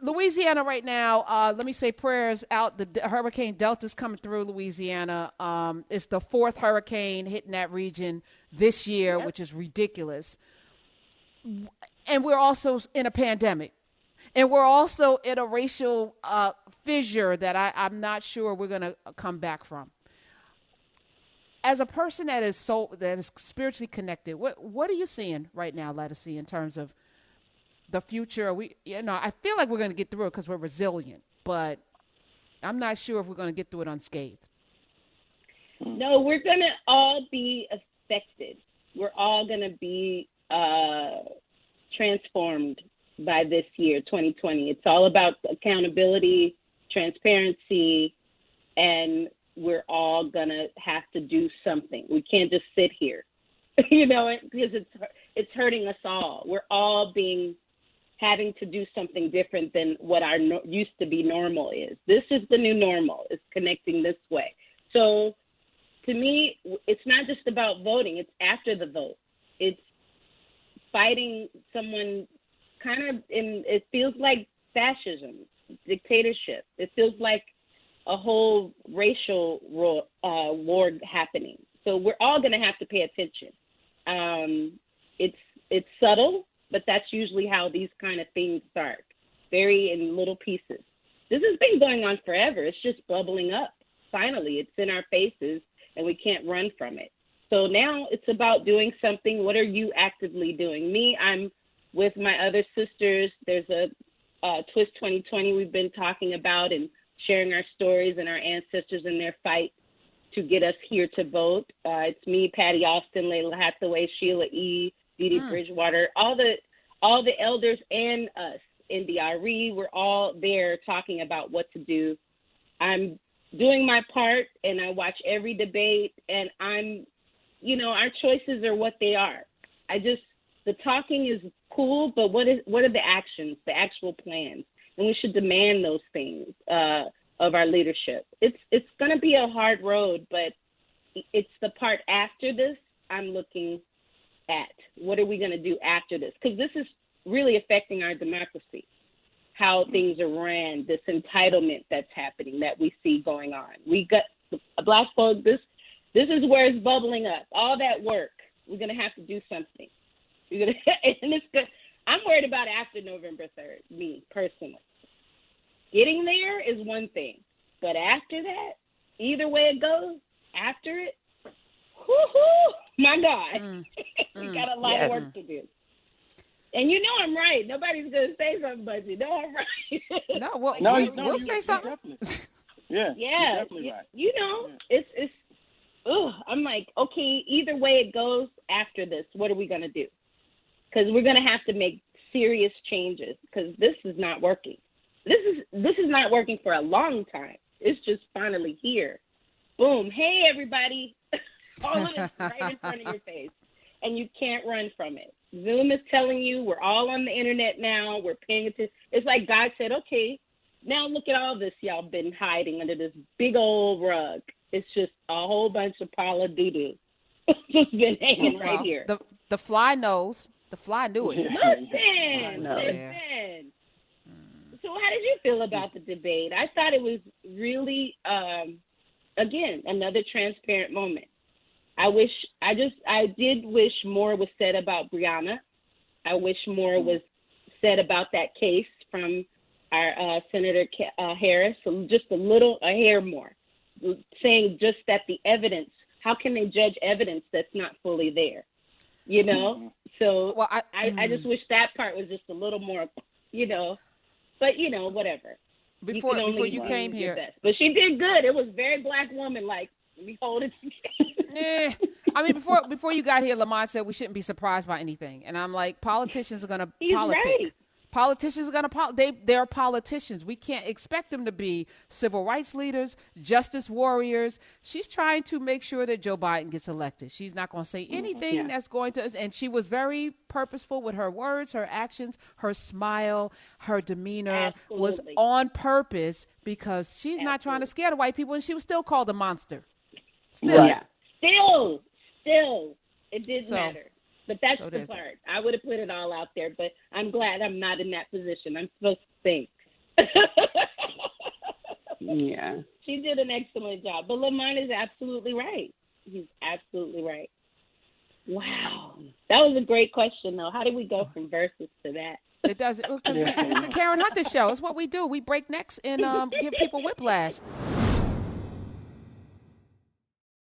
Louisiana right now, let me say prayers out. The Hurricane Delta's coming through Louisiana. It's the fourth hurricane hitting that region this year, Yep. which is ridiculous. And we're also in a pandemic. And we're also in a racial fissure that I'm not sure we're going to come back from. As a person that is spiritually connected, what are you seeing right now, Ledisi, in terms of the future? I feel like we're going to get through it because we're resilient, but I'm not sure if we're going to get through it unscathed. No, we're going to all be affected. We're all going to be transformed by this year, 2020. It's all about accountability, transparency, and we're all going to have to do something. We can't just sit here, because it's hurting us all. We're all having to do something different than what our used to be normal is. This is the new normal. It's connecting this way. So to me, it's not just about voting. It's after the vote. It's fighting someone it feels like fascism, dictatorship. It feels like a whole racial war happening. So we're all going to have to pay attention. It's subtle, but that's usually how these kind of things start, very in little pieces. This has been going on forever. It's just bubbling up. Finally, it's in our faces, and we can't run from it. So now it's about doing something. What are you actively doing? Me, I'm with my other sisters. There's a Twist 2020 we've been talking about and sharing our stories and our ancestors and their fight to get us here to vote. It's me, Patty Austin, Layla Hathaway, Sheila E., Dee Dee Bridgewater, all the elders and us, NDRE. We're all there talking about what to do. I'm doing my part, and I watch every debate, and our choices are what they are. The talking is cool, but what are the actions, the actual plans? And we should demand those things of our leadership. It's going to be a hard road, but it's the part after this I'm looking at. What are we going to do after this? Because this is really affecting our democracy, how things are ran, this entitlement that's happening that we see going on. We got Black folk, this is where it's bubbling up. All that work, we're going to have to do something. And it's good. I'm worried about after November 3rd, me personally. Getting there is one thing, but after that, either way it goes, after it, my God, we got a lot of work to do. And I'm right. Nobody's going to say something, but I'm right. No, we'll say something. Yeah, you're definitely right. It's I'm like, okay, either way it goes after this, what are we going to do? Because we're going to have to make serious changes because this is not working. This is not working for a long time. It's just finally here. Boom. Hey, everybody. All of this right in front of your face. And you can't run from it. Zoom is telling you we're all on the internet now. We're paying attention. It's like God said, okay, now look at all this y'all been hiding under this big old rug. It's just a whole bunch of pile of doo-doo. Just been hanging right here. The fly knows. The fly knew it. Listen. So how did you feel about the debate? I thought it was really, again, another transparent moment. I did wish more was said about Breonna. I wish more was said about that case from our Senator Harris, just a hair more, saying just that the evidence, how can they judge evidence that's not fully there? So I just wish that part was just a little more, but whatever. Before you came here. But she did good. It was very Black woman like. We hold it together. I mean, before you got here, Lamont said we shouldn't be surprised by anything, and I'm like, politicians are going to politic. Right. Politicians are going to they're politicians. We can't expect them to be civil rights leaders, justice warriors. She's trying to make sure that Joe Biden gets elected. She's not going to say anything that's going to, and she was very purposeful with her words, her actions, her smile, her demeanor was on purpose because she's not trying to scare the white people, and she was still called a monster. Still. Yeah. Still, it didn't matter. But that's the part. I would have put it all out there, but I'm glad I'm not in that position. I'm supposed to think. excellent job. But Lamont is absolutely right. He's absolutely right. Wow. That was a great question, though. How did we go from verses to that? It doesn't, because it's the Karen Hunter show. It's what we do. We break necks and give people whiplash.